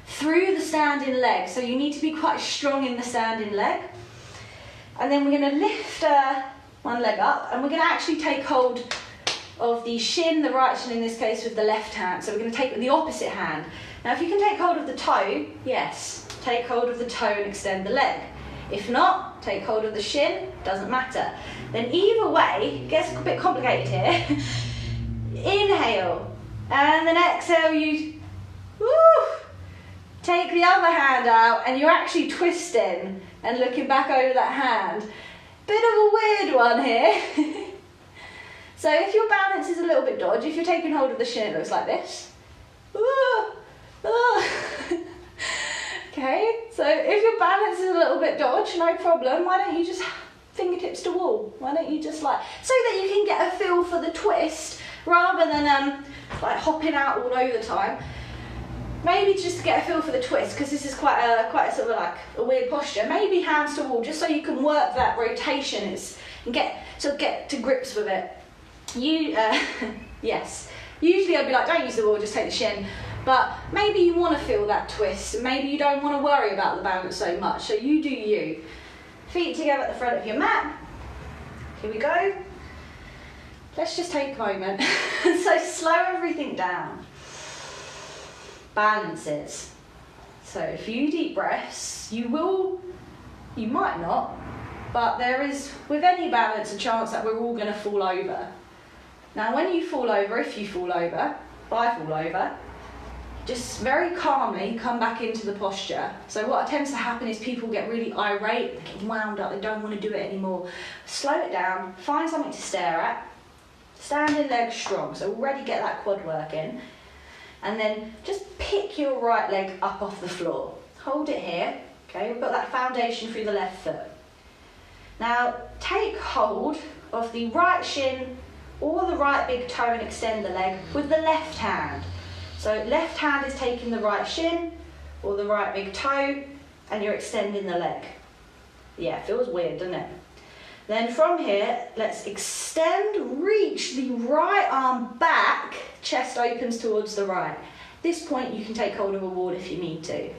through the standing leg. So you need to be quite strong in the standing leg. And then we're going to lift one leg up, and we're going to actually take hold of the shin, the right shin in this case, with the left hand. So we're going to take with the opposite hand. Now if you can take hold of the toe, yes, take hold of the toe and extend the leg. If not, take hold of the shin, doesn't matter. Then either way, it gets a bit complicated here. Inhale, and then exhale, you take the other hand out, and you're actually twisting and looking back over that hand. Bit of a weird one here. So if your balance is a little bit dodgy, if you're taking hold of the shin, it looks like this. Okay, so if your balance is a little bit dodgy, no problem. Why don't you just fingertips to wall? Why don't you just so that you can get a feel for the twist, rather than like hopping out all over the time. Maybe just to get a feel for the twist, because this is quite a sort of like a weird posture. Maybe hands to wall, just so you can work that rotation and get to grips with it. Yes. Usually I'd be like, don't use the wall, just take the shin. But maybe you want to feel that twist. Maybe you don't want to worry about the balance so much. So you do you. Feet together at the front of your mat. Here we go. Let's just take a moment. So slow everything down. Balances. So a few deep breaths. You might not, but there is, with any balance, a chance that we're all going to fall over. Now when you fall over, if you fall over, if I fall over, just very calmly come back into the posture. So what tends to happen is people get really irate, they get wound up, they don't want to do it anymore. Slow it down, find something to stare at, standing leg strong, so already get that quad working. And then just pick your right leg up off the floor. Hold it here, okay? We've got that foundation through the left foot. Now take hold of the right shin or the right big toe and extend the leg with the left hand. So left hand is taking the right shin or the right big toe, and you're extending the leg. Yeah, feels weird, doesn't it? Then from here, let's extend, reach the right arm back, chest opens towards the right. At this point you can take hold of a wall if you need to.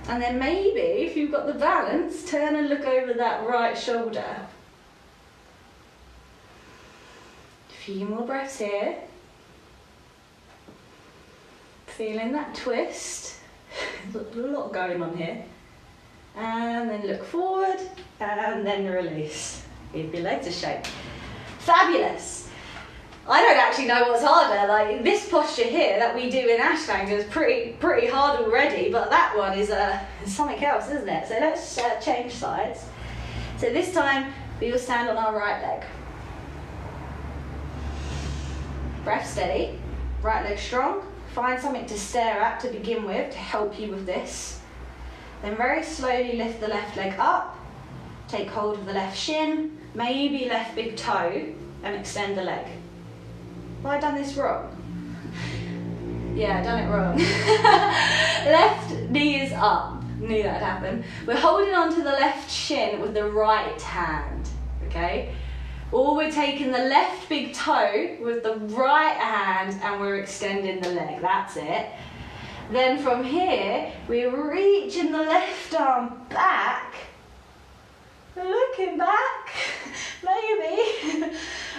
And then maybe, if you've got the balance, turn and look over that right shoulder. A few more breaths here. Feeling that twist. There's a lot going on here. And then look forward, and then release. Give your legs a shake. Fabulous. I don't actually know what's harder. Like this posture here that we do in ashtanga is pretty hard already, but that one is something else, isn't it? So let's change sides. So this time we will stand on our right leg. Breath steady, right leg strong. Find something to stare at to begin with to help you with this. Then very slowly lift the left leg up, take hold of the left shin, maybe left big toe, and extend the leg. Have I done this wrong? Yeah, I've done it wrong. Left knee is up. Knew that would happen. We're holding on to the left shin with the right hand, okay? Or we're taking the left big toe with the right hand and we're extending the leg, that's it. Then from here, we're reaching the left arm back, looking back, maybe,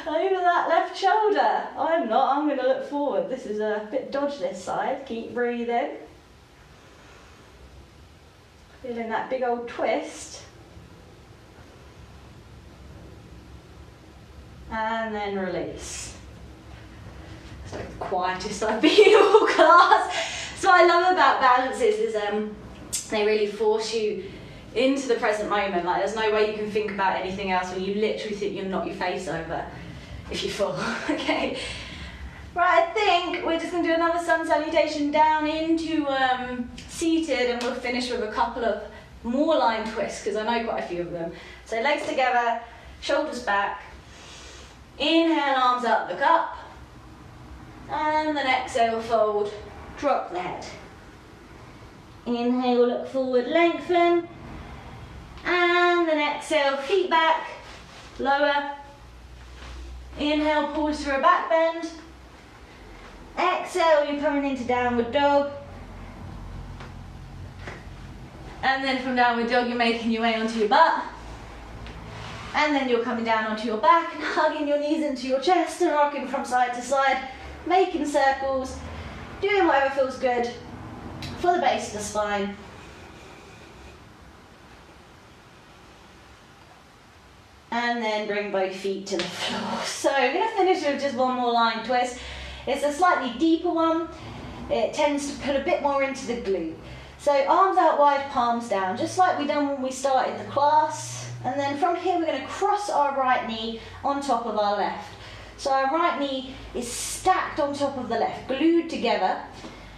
over that left shoulder. I'm not, I'm going to look forward. This is a bit dodgy this side, keep breathing. Feeling that big old twist. And then release. It's like the quietest I've been all class. So what I love about balances is they really force you into the present moment. Like there's no way you can think about anything else when you literally think you'll knock your face over if you fall. Okay. Right, I think we're just going to do another sun salutation down into seated, and we'll finish with a couple of more line twists because I know quite a few of them. So legs together, shoulders back. Inhale, arms up, look up. And then exhale, fold, drop the head. Inhale, look forward, lengthen. And then exhale, feet back, lower. Inhale, pause for a back bend. Exhale, you're coming into downward dog. And then from downward dog, you're making your way onto your butt. And then you're coming down onto your back and hugging your knees into your chest and rocking from side to side, making circles, doing whatever feels good for the base of the spine. And then bring both feet to the floor. So I'm going to finish with just one more line twist. It's a slightly deeper one. It tends to put a bit more into the glute. So arms out wide, palms down, just like we done when we started the class. And then from here we're going to cross our right knee on top of our left. So our right knee is stacked on top of the left, glued together.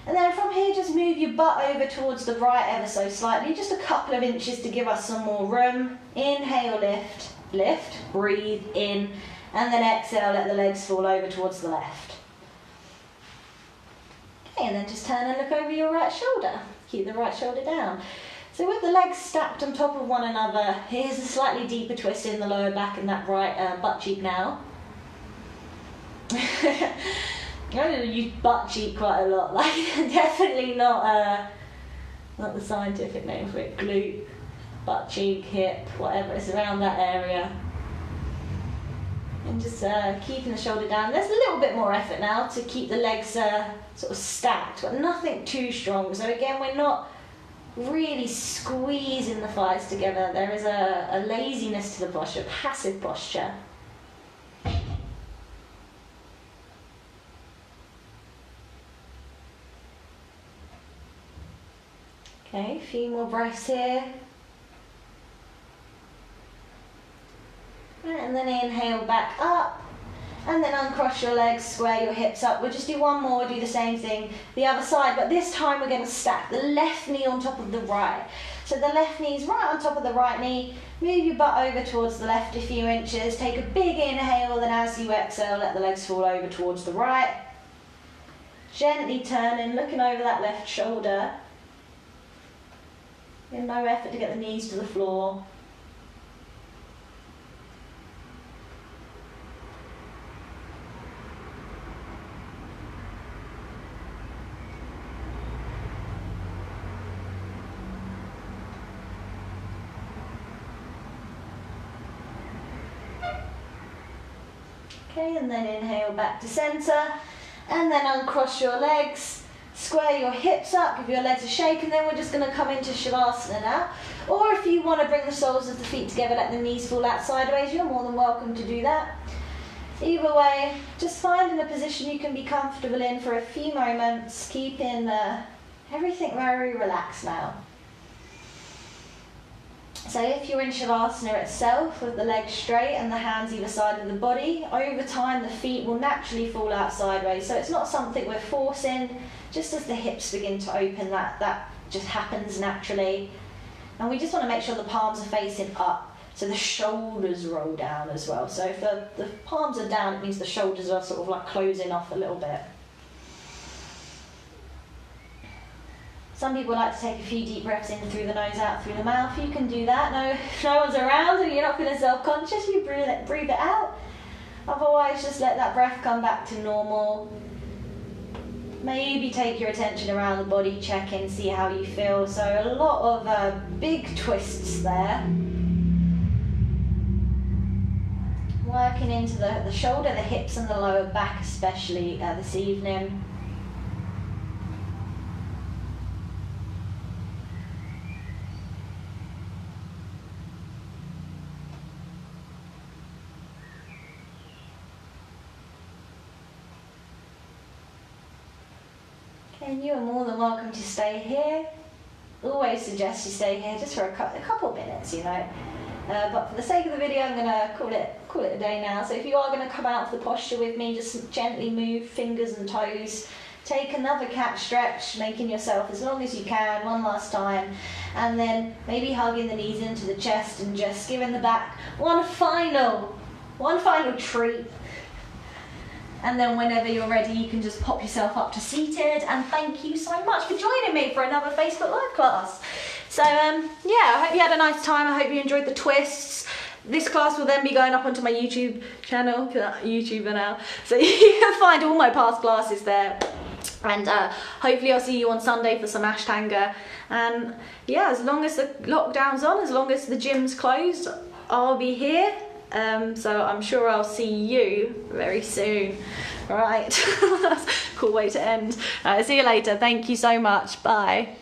And then from here just move your butt over towards the right ever so slightly, just a couple of inches to give us some more room. Inhale, lift, lift, breathe in, and then exhale, let the legs fall over towards the left. Okay, and then just turn and look over your right shoulder. Keep the right shoulder down. So with the legs stacked on top of one another, here's a slightly deeper twist in the lower back and that right butt cheek now. I'm going to use butt cheek quite a lot, like definitely not the scientific name for it. Glute, butt cheek, hip, whatever, it's around that area. And just keeping the shoulder down. There's a little bit more effort now to keep the legs sort of stacked, but nothing too strong. So again, we're not really squeezing the thighs together. There is a laziness to the posture, passive posture. Okay, a few more breaths here. And then inhale back up. And then uncross your legs, square your hips up. We'll just do one more, do the same thing the other side, but this time we're going to stack the left knee on top of the right. So the left knee's right on top of the right knee. Move your butt over towards the left a few inches. Take a big inhale, then as you exhale, let the legs fall over towards the right. Gently turning, looking over that left shoulder. In no effort to get the knees to the floor. Okay, and then inhale back to center, and then uncross your legs, square your hips up, give your legs a shake, and then we're just going to come into Shavasana now. Or if you want to bring the soles of the feet together, let the knees fall out sideways, you're more than welcome to do that. Either way, just finding a position you can be comfortable in for a few moments, keeping everything very relaxed now. So if you're in Shavasana itself with the legs straight and the hands either side of the body, over time the feet will naturally fall out sideways. So it's not something we're forcing, just as the hips begin to open, that just happens naturally. And we just want to make sure the palms are facing up, so the shoulders roll down as well. So if the palms are down, it means the shoulders are sort of like closing off a little bit. Some people like to take a few deep breaths in through the nose, out through the mouth. You can do that. No, if no one's around and you're not feeling self-conscious, you breathe it out. Otherwise, just let that breath come back to normal. Maybe take your attention around the body, check in, see how you feel. So a lot of big twists there. Working into the shoulder, the hips and the lower back especially this evening. And you are more than welcome to stay here. Always suggest you stay here just for a couple minutes, you know. But for the sake of the video, I'm going to call it a day now. So if you are going to come out of the posture with me, just gently move fingers and toes. Take another cat stretch, making yourself as long as you can, one last time. And then maybe hugging the knees into the chest and just giving the back one final treat. and then whenever you're ready you can just pop yourself up to seated. And thank you so much for joining me for another Facebook Live class. So yeah, I hope you had a nice time. I hope you enjoyed the twists. This class will then be going up onto my YouTube channel, YouTuber now, so you can find all my past classes there. And hopefully I'll see you on Sunday for some ashtanga. And yeah, as long as the lockdown's on, as long as the gym's closed, I'll be here. So I'm sure I'll see you very soon. All right, that's a cool way to end. See you later. Thank you so much. Bye.